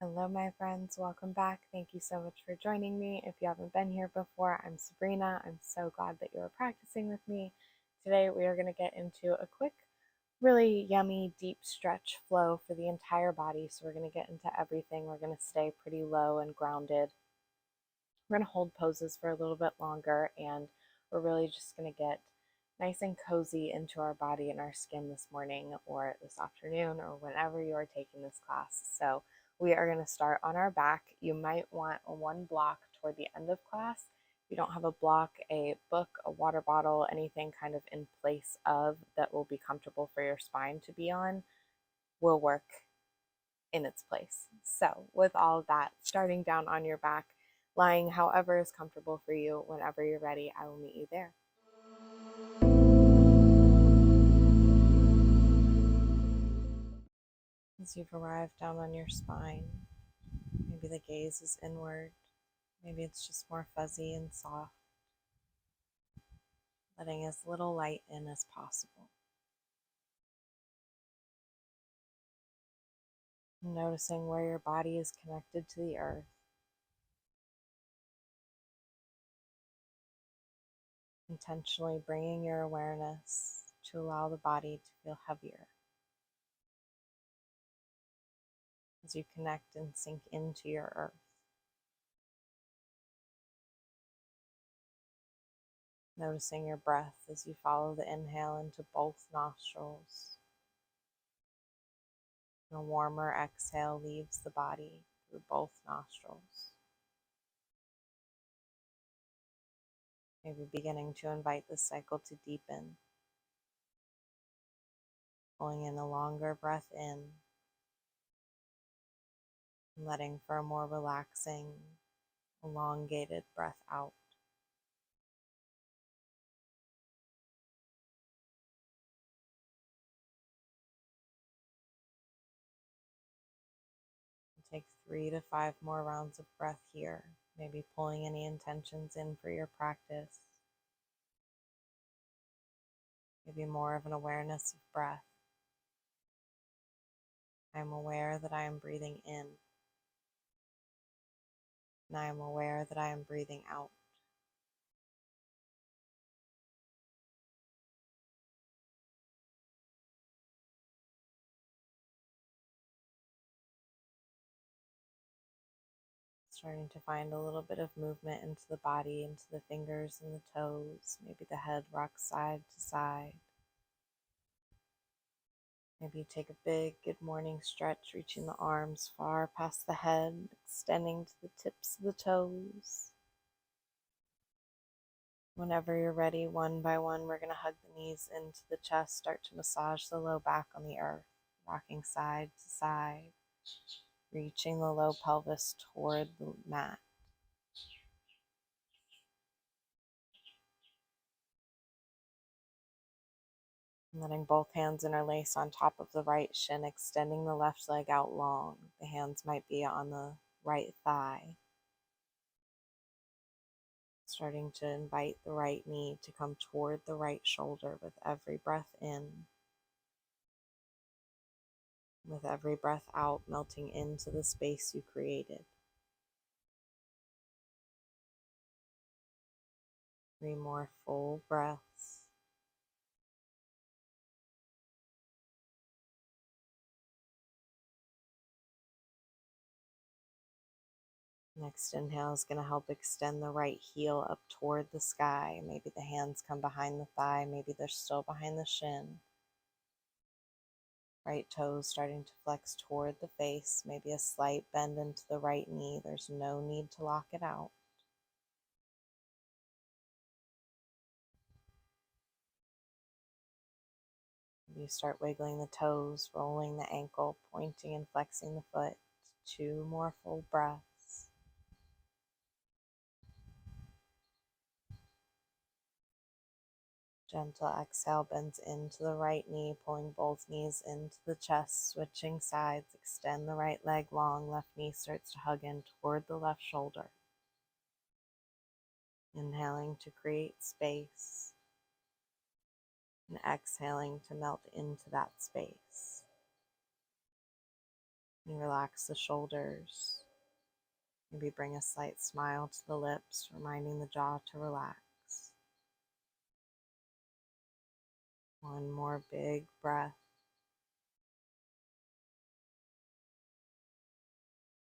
Hello, my friends. Welcome back. Thank you so much for joining me. If you haven't been here before, I'm Sabrina. I'm so glad that you are practicing with me. Today, we are going to get into a quick, really yummy, deep stretch flow for the entire body. So, we're going to get into everything. We're going to stay pretty low and grounded. We're going to hold poses for a little bit longer, and we're really just going to get nice and cozy into our body and our skin this morning or this afternoon or whenever you are taking this class. So we are going to start on our back. You might want one block toward the end of class. If you don't have a block, a book, a water bottle, anything kind of in place of that will be comfortable for your spine to be on will work in its place. So with all of that, starting down on your back, lying however is comfortable for you. Whenever you're ready, I will meet you there. As you've arrived down on your spine, maybe the gaze is inward, maybe it's just more fuzzy and soft, letting as little light in as possible. Noticing where your body is connected to the earth. Intentionally bringing your awareness to allow the body to feel heavier as you connect and sink into your earth. Noticing your breath as you follow the inhale into both nostrils. And a warmer exhale leaves the body through both nostrils. Maybe beginning to invite the cycle to deepen. Pulling in a longer breath in. And letting for a more relaxing, elongated breath out. Take 3 to 5 more rounds of breath here, maybe pulling any intentions in for your practice. Maybe more of an awareness of breath. I am aware that I am breathing in, and I am aware that I am breathing out. Starting to find a little bit of movement into the body, into the fingers and the toes. Maybe the head rocks side to side. Maybe take a big good morning stretch, reaching the arms far past the head, extending to the tips of the toes. Whenever you're ready, one by one, we're going to hug the knees into the chest, start to massage the low back on the earth, rocking side to side, reaching the low pelvis toward the mat. Letting both hands interlace on top of the right shin, extending the left leg out long. The hands might be on the right thigh. Starting to invite the right knee to come toward the right shoulder with every breath in. With every breath out, melting into the space you created. 3 more full breaths. Next inhale is going to help extend the right heel up toward the sky. Maybe the hands come behind the thigh, maybe they're still behind the shin. Right toes starting to flex toward the face, maybe a slight bend into the right knee. There's no need to lock it out. You start wiggling the toes, rolling the ankle, pointing and flexing the foot. 2 more full breaths. Gentle exhale bends into the right knee, pulling both knees into the chest, switching sides. Extend the right leg long, left knee starts to hug in toward the left shoulder. Inhaling to create space, and exhaling to melt into that space. And relax the shoulders. Maybe bring a slight smile to the lips, reminding the jaw to relax. One more big breath.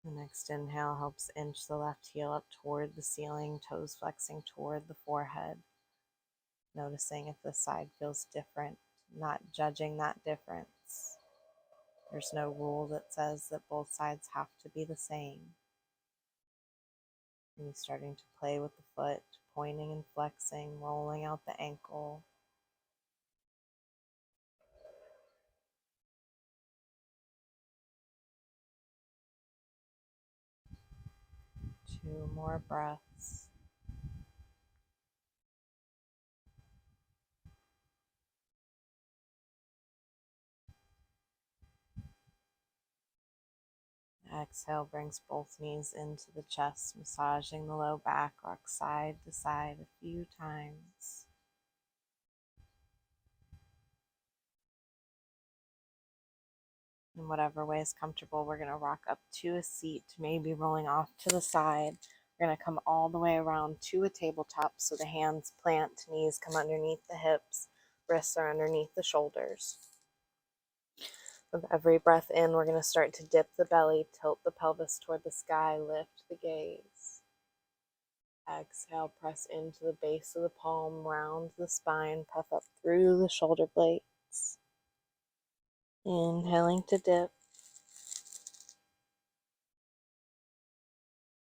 The next inhale helps inch the left heel up toward the ceiling, toes flexing toward the forehead. Noticing if the side feels different, not judging that difference. There's no rule that says that both sides have to be the same. And starting to play with the foot, pointing and flexing, rolling out the ankle. Two more breaths. Exhale brings both knees into the chest, massaging the low back, rock side to side a few times. In whatever way is comfortable, we're going to rock up to a seat, maybe rolling off to the side. We're going to come all the way around to a tabletop so the hands plant, knees come underneath the hips, wrists are underneath the shoulders. With every breath in, we're going to start to dip the belly, tilt the pelvis toward the sky, lift the gaze. Exhale, press into the base of the palm, round the spine, puff up through the shoulder blades. Inhaling to dip.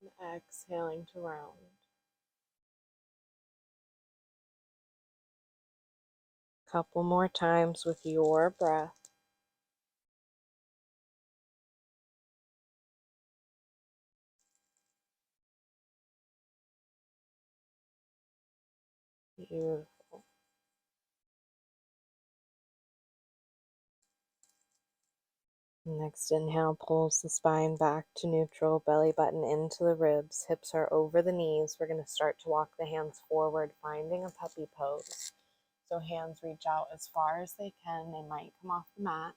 And exhaling to round. Couple more times with your breath. Beautiful. Next inhale pulls the spine back to neutral, belly button into the ribs, hips are over the knees. We're going to start to walk the hands forward, finding a puppy pose. So hands reach out as far as they can. They might come off the mat.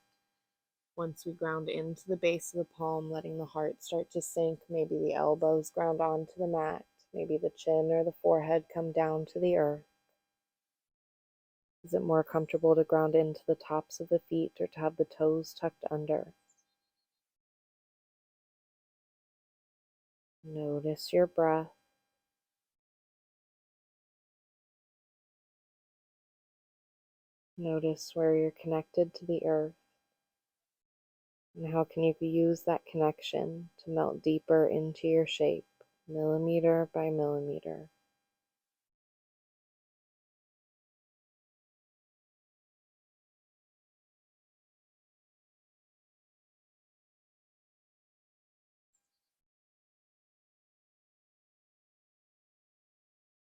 Once we ground into the base of the palm, letting the heart start to sink, maybe the elbows ground onto the mat, maybe the chin or the forehead come down to the earth. Is it more comfortable to ground into the tops of the feet or to have the toes tucked under? Notice your breath. Notice where you're connected to the earth. And how can you use that connection to melt deeper into your shape, millimeter by millimeter.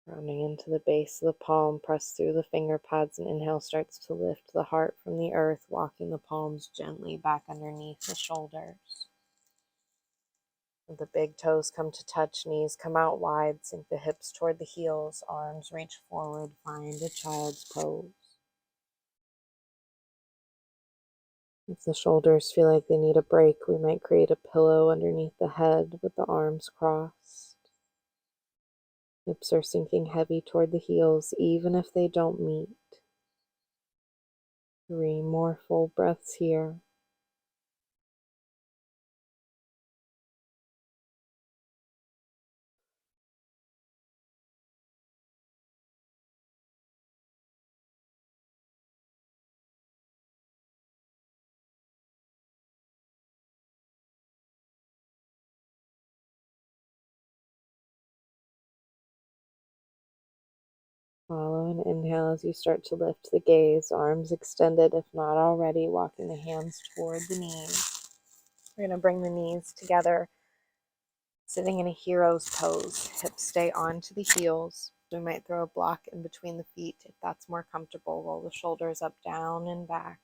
Rounding into the base of the palm, press through the finger pads, and inhale starts to lift the heart from the earth, walking the palms gently back underneath the shoulders. The big toes come to touch, knees come out wide, sink the hips toward the heels, arms reach forward, find a child's pose. If the shoulders feel like they need a break, we might create a pillow underneath the head with the arms crossed. Hips are sinking heavy toward the heels, even if they don't meet. 3 more full breaths here. Follow and inhale as you start to lift the gaze, arms extended if not already, walking the hands toward the knees. We're going to bring the knees together, sitting in a hero's pose. Hips stay onto the heels. We might throw a block in between the feet if that's more comfortable. Roll the shoulders up, down, and back.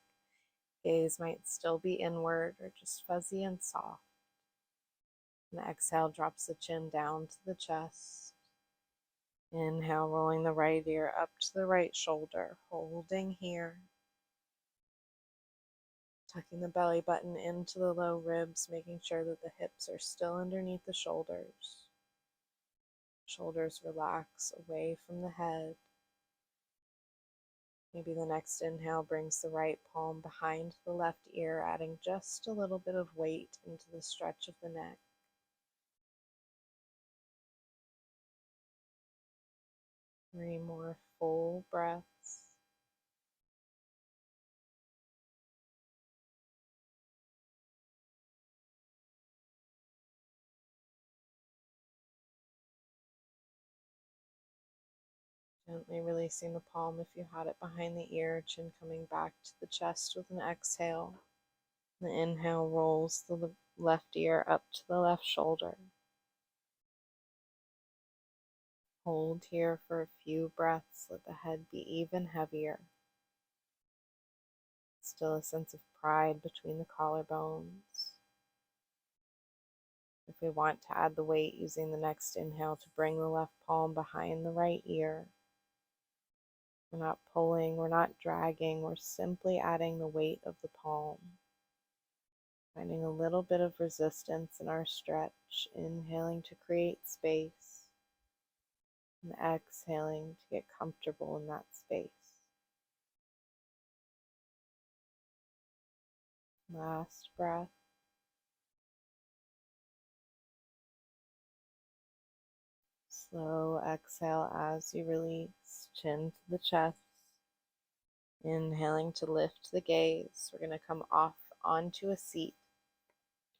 Gaze might still be inward or just fuzzy and soft. And the exhale drops the chin down to the chest. Inhale, rolling the right ear up to the right shoulder, holding here. Tucking the belly button into the low ribs, making sure that the hips are still underneath the shoulders. Shoulders relax away from the head. Maybe the next inhale brings the right palm behind the left ear, adding just a little bit of weight into the stretch of the neck. 3 more full breaths. Gently releasing the palm if you had it behind the ear, chin coming back to the chest with an exhale. The inhale rolls the left ear up to the left shoulder. Hold here for a few breaths. Let the head be even heavier. Still a sense of pride between the collarbones. If we want to add the weight, using the next inhale to bring the left palm behind the right ear. We're not pulling, we're not dragging, we're simply adding the weight of the palm. Finding a little bit of resistance in our stretch, inhaling to create space, and exhaling to get comfortable in that space. Last breath. Slow exhale as you release, chin to the chest. Inhaling to lift the gaze. We're going to come off onto a seat.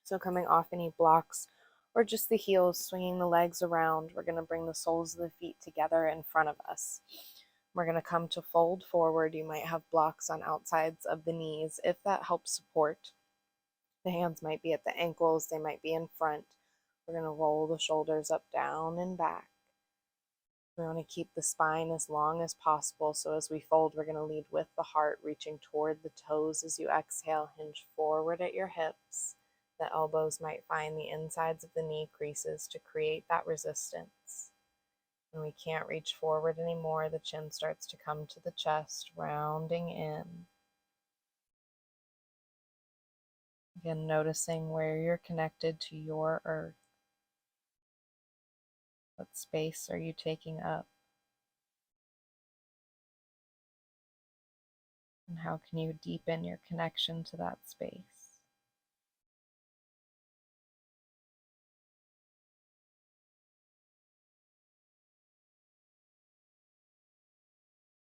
So coming off any blocks or just the heels, swinging the legs around, we're going to bring the soles of the feet together in front of us. We're going to come to fold forward. You might have blocks on outsides of the knees if that helps support. The hands might be at the ankles, they might be in front. We're going to roll the shoulders up, down, and back. We want to keep the spine as long as possible. So as we fold, we're going to lead with the heart, reaching toward the toes as you exhale. Hinge forward at your hips. The elbows might find the insides of the knee creases to create that resistance. When we can't reach forward anymore, the chin starts to come to the chest, rounding in. Again, noticing where you're connected to your earth. What space are you taking up? And how can you deepen your connection to that space?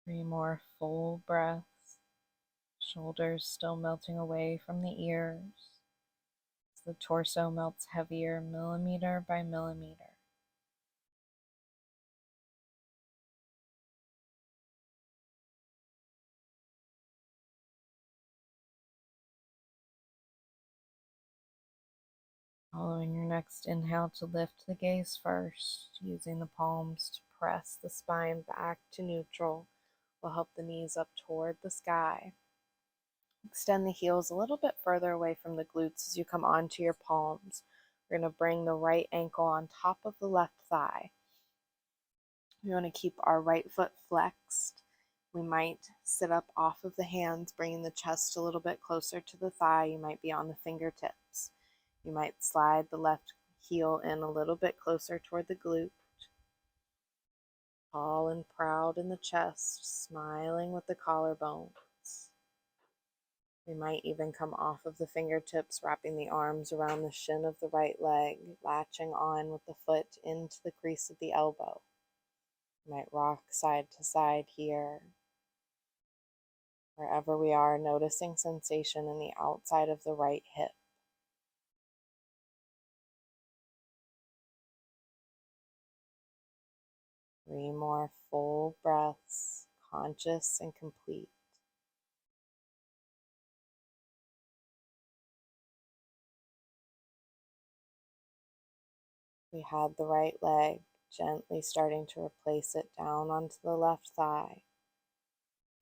Three more full breaths. Shoulders still melting away from the ears. As the torso melts heavier millimeter by millimeter. Following your next inhale to lift the gaze first, using the palms to press the spine back to neutral, will help the knees up toward the sky. Extend the heels a little bit further away from the glutes as you come onto your palms. We're going to bring the right ankle on top of the left thigh. We want to keep our right foot flexed. We might sit up off of the hands, bringing the chest a little bit closer to the thigh. You might be on the fingertips. You might slide the left heel in a little bit closer toward the glute. Tall and proud in the chest, smiling with the collarbones. We might even come off of the fingertips, wrapping the arms around the shin of the right leg, latching on with the foot into the crease of the elbow. We might rock side to side here. Wherever we are, noticing sensation in the outside of the right hip. Three more full breaths, conscious and complete. We had the right leg, gently starting to replace it down onto the left thigh.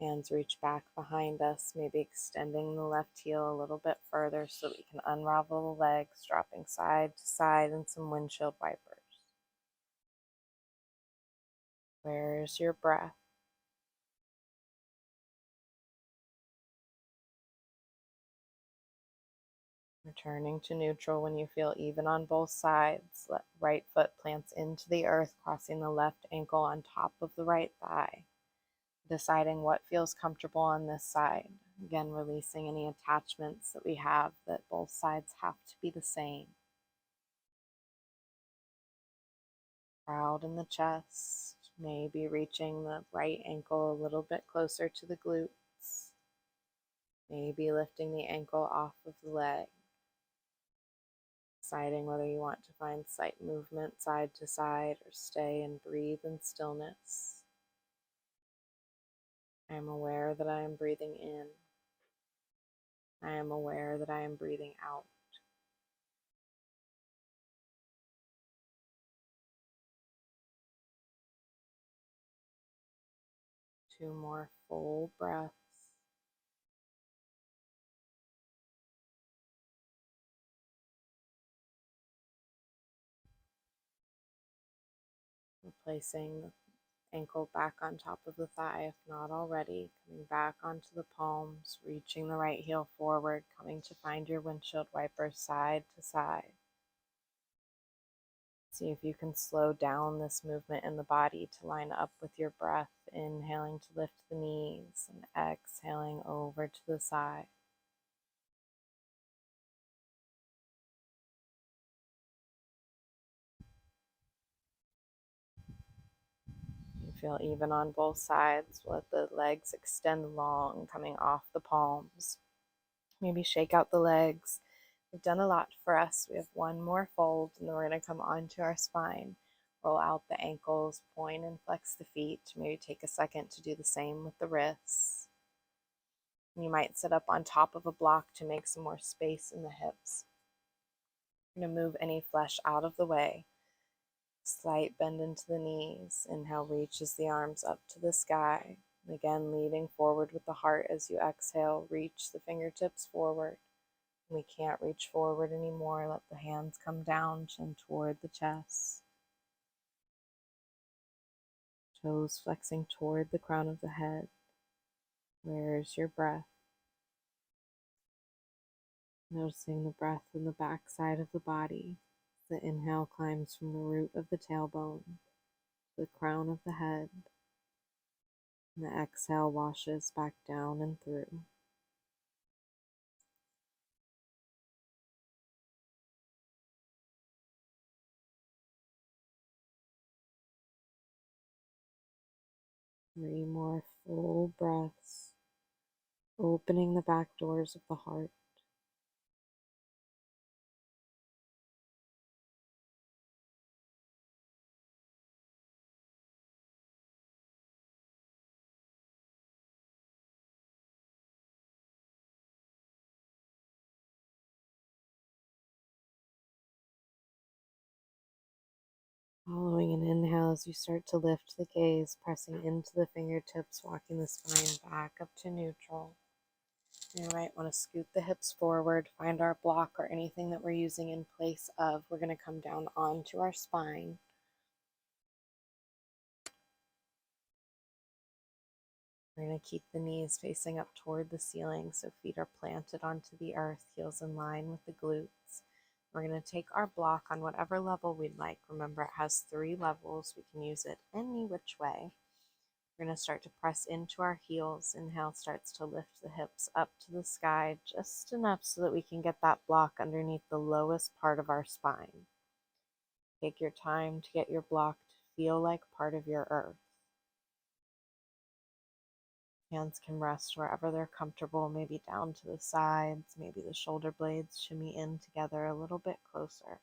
Hands reach back behind us, maybe extending the left heel a little bit further so we can unravel the legs, dropping side to side in some windshield wipers. Where's your breath? Returning to neutral when you feel even on both sides. Let right foot plants into the earth, crossing the left ankle on top of the right thigh. Deciding what feels comfortable on this side. Again, releasing any attachments that we have that both sides have to be the same. Proud in the chest, maybe reaching the right ankle a little bit closer to the glutes. Maybe lifting the ankle off of the leg. Deciding whether you want to find slight movement side to side or stay and breathe in stillness. I am aware that I am breathing in. I am aware that I am breathing out. 2 more full breaths. Placing the ankle back on top of the thigh if not already, coming back onto the palms, reaching the right heel forward, coming to find your windshield wiper side to side. See if you can slow down this movement in the body to line up with your breath, inhaling to lift the knees and exhaling over to the side. You feel even on both sides. Let the legs extend long, coming off the palms. Maybe shake out the legs. We've done a lot for us. We have 1 more fold, and then we're going to come onto our spine. Roll out the ankles, point and flex the feet. Maybe take a second to do the same with the wrists. You might sit up on top of a block to make some more space in the hips. You're going to move any flesh out of the way. Slight bend into the knees. Inhale, reaches the arms up to the sky. And again, leading forward with the heart as you exhale, reach the fingertips forward. When we can't reach forward anymore, let the hands come down, chin toward the chest. Toes flexing toward the crown of the head. Where's your breath? Noticing the breath in the back side of the body. The inhale climbs from the root of the tailbone to the crown of the head. And the exhale washes back down and through. Three more full breaths, opening the back doors of the heart. Following an inhale as you start to lift the gaze, pressing into the fingertips, walking the spine back up to neutral. You might want to scoot the hips forward, find our block or anything that we're using in place of. We're going to come down onto our spine. We're going to keep the knees facing up toward the ceiling so feet are planted onto the earth, heels in line with the glutes. We're going to take our block on whatever level we'd like. Remember, it has 3 levels. We can use it any which way. We're going to start to press into our heels. Inhale starts to lift the hips up to the sky just enough so that we can get that block underneath the lowest part of our spine. Take your time to get your block to feel like part of your earth. Hands can rest wherever they're comfortable, maybe down to the sides, maybe the shoulder blades shimmy in together a little bit closer.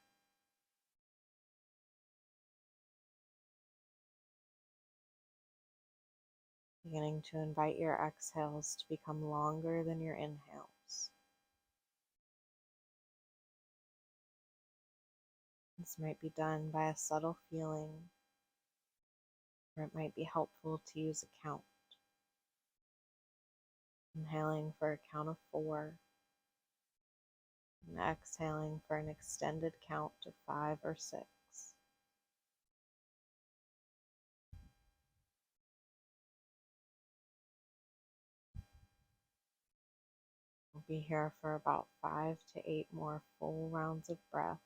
Beginning to invite your exhales to become longer than your inhales. This might be done by a subtle feeling, or it might be helpful to use a count. Inhaling for a count of 4, and exhaling for an extended count of 5 or 6. We'll be here for about 5 to 8 more full rounds of breath.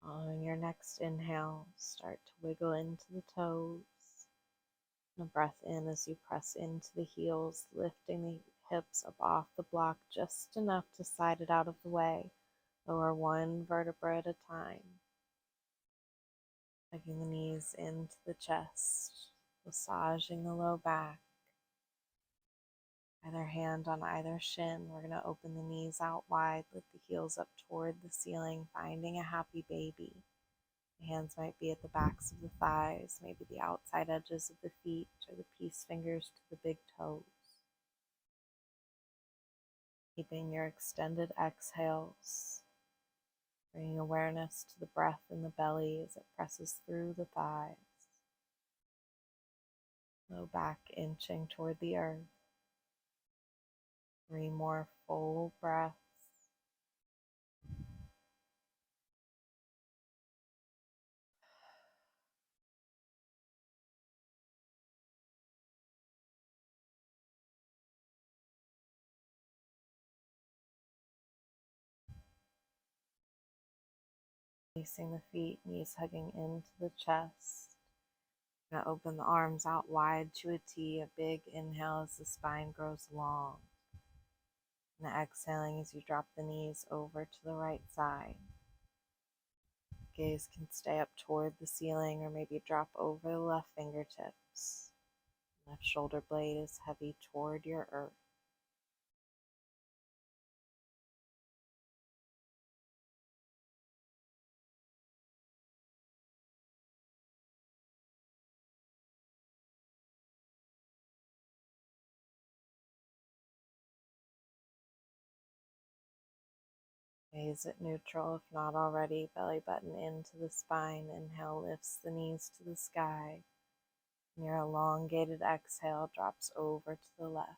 On your next inhale, start to wiggle into the toes. And a breath in as you press into the heels, lifting the hips up off the block just enough to slide it out of the way. Lower one vertebra at a time. Tugging the knees into the chest, massaging the low back. Either hand on either shin. We're going to open the knees out wide, lift the heels up toward the ceiling, finding a happy baby. The hands might be at the backs of the thighs, maybe the outside edges of the feet, or the peace fingers to the big toes. Keeping your extended exhales, bringing awareness to the breath in the belly as it presses through the thighs. Low back inching toward the earth. 3 more full breaths. Releasing the feet, knees hugging into the chest. Now open the arms out wide to a T, a big inhale as the spine grows long. And exhaling as you drop the knees over to the right side. Gaze can stay up toward the ceiling or maybe drop over the left fingertips. Left shoulder blade is heavy toward your earth. Gaze at neutral if not already, belly button into the spine. Inhale lifts the knees to the sky. And your elongated exhale drops over to the left.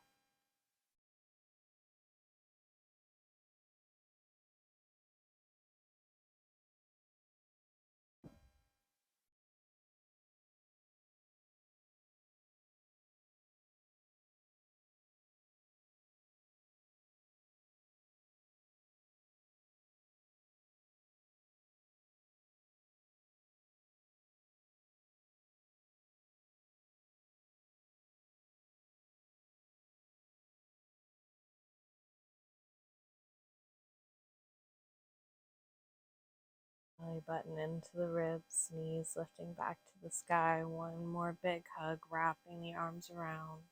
Belly button into the ribs, knees lifting back to the sky. One more big hug, wrapping the arms around.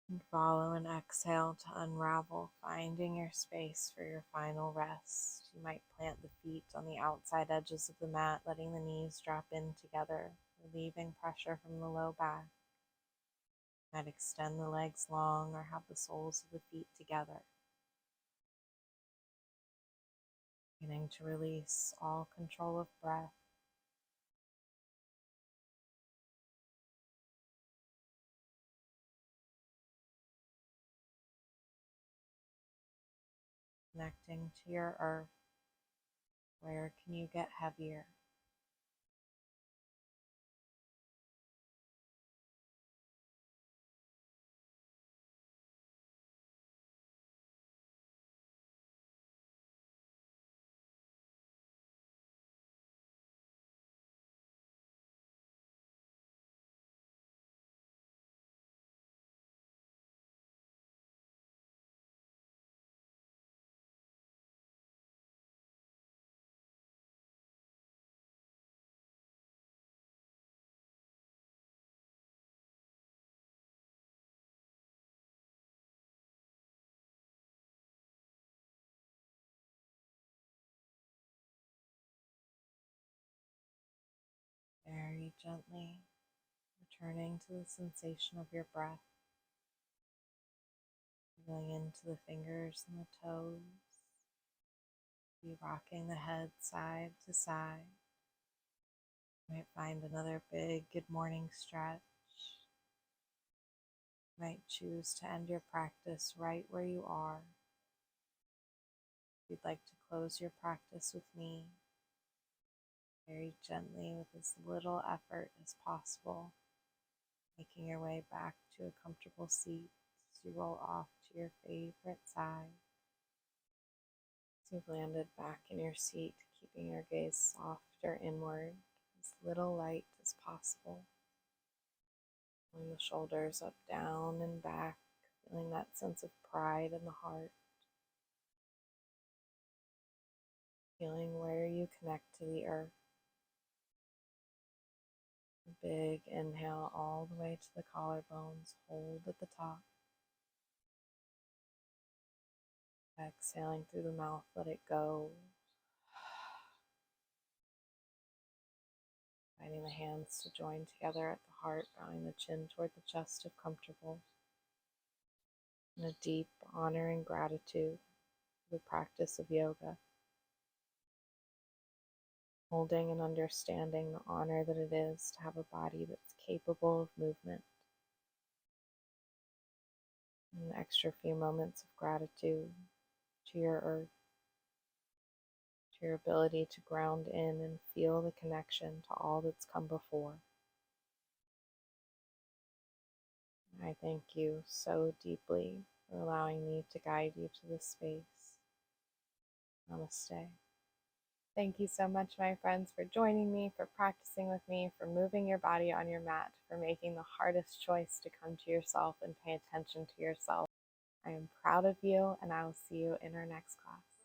And follow an exhale to unravel, finding your space for your final rest. You might plant the feet on the outside edges of the mat, letting the knees drop in together, relieving pressure from the low back. You might extend the legs long or have the soles of the feet together. Beginning to release all control of breath. Connecting to your earth. Where can you get heavier? Very gently returning to the sensation of your breath, going into the fingers and the toes, be rocking the head side to side. You might find another big good morning stretch. You might choose to end your practice right where you are. If you'd like to close your practice with me, very gently with as little effort as possible, making your way back to a comfortable seat as you roll off to your favorite side. As you've landed back in your seat, keeping your gaze soft or inward, as little light as possible. Pulling the shoulders up, down, and back, feeling that sense of pride in the heart. Feeling where you connect to the earth. A big inhale all the way to the collarbones, hold at the top. Exhaling through the mouth, let it go. Inviting the hands to join together at the heart, bowing the chin toward the chest if comfortable. And a deep honor and gratitude for the practice of yoga. Holding and understanding the honor that it is to have a body that's capable of movement. An extra few moments of gratitude to your earth, to your ability to ground in and feel the connection to all that's come before. I thank you so deeply for allowing me to guide you to this space. Namaste. Thank you so much, my friends, for joining me, for practicing with me, for moving your body on your mat, for making the hardest choice to come to yourself and pay attention to yourself. I am proud of you, and I will see you in our next class.